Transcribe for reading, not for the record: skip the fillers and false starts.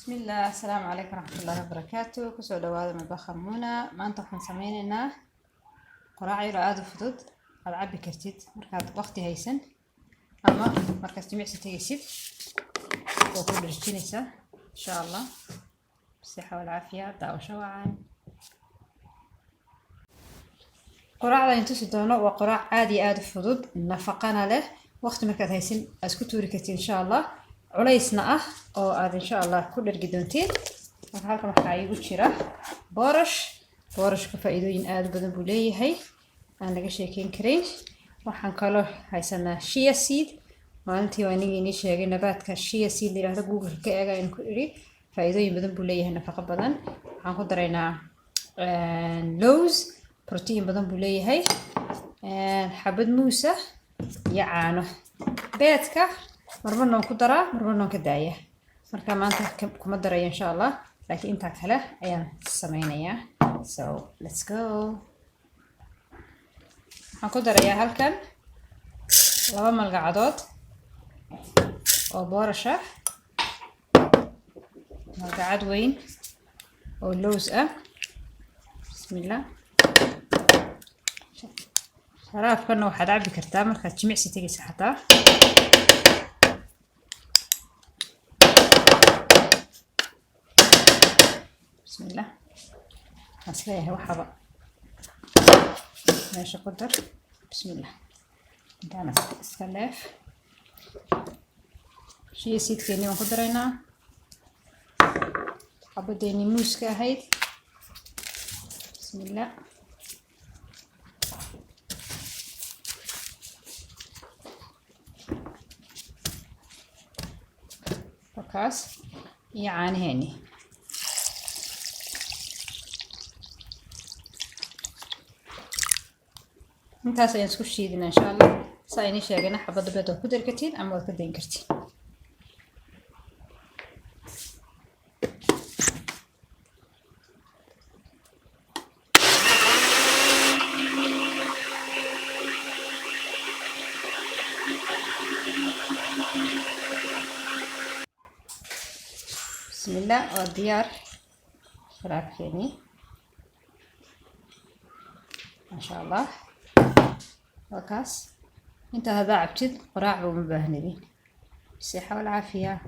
بسم الله. السلام عليكم ورحمة الله وبركاته. كسو دواada مطبخ منى. maanta waxaan sameynaynaa quraac yar aad u fudud aad cabi kartid markaad waqti haysan ama markaad jimicsi tagaysid oo ku dharjinaysa insha Allah. صحة والعافية. daawasho wacan. quraacda inta si doono waa quraac aad iyo aad u fudud nafaqana leh waqti markaad haysan isku tuuri kartid insha Allah. culaysna ah oo aad insha Allah ku dhargi doontiin. marka halkan waxa igu jira boorash ka faa'iidooyin aad badan buu leeyahay aan laga sheekeyn karin. waxaan kaloo haysanaa chia seed. maalintii waan inii sheegay nabaadka chia seed yiraahdo Google ka eega in ku iri faa'iidooyin badan buu leeyahay nafaqo badan. waxaan ku daraynaa lawz protein badan buu leeyahay xabad muus ah iyo caano. beedka marmarna ku daraa marmarna ka daaya. marka maanta kuma darayo insha Allah laakiin inta kale ayaan sameynayaa. So let's go. waxaan ku darayaa halkan 2 malgacadood oo boorash ah, malgacad weyn oo lawz ah. bismillah. sharaabkana waxaad cabi kartaa markaad jimicsi tagaysa xataa. بسم الله. هسليه وحبا ماشي قدر. بسم الله. دانا اسكلاف شي سيد كيني وقدرينا حبديني موسكا هيد. بسم الله. فكاس يعني هني intaas ayaan isku shiidinaa insha Allah. saa inii sheegana xabada beed oo ku dar kartiin ama wad ka dayn kartiin. bismillah. waa diyaar sharaabkeeni masha Allah. وكاس انت هذا عبتد قراع ومباهنين. بالصحة والعافية.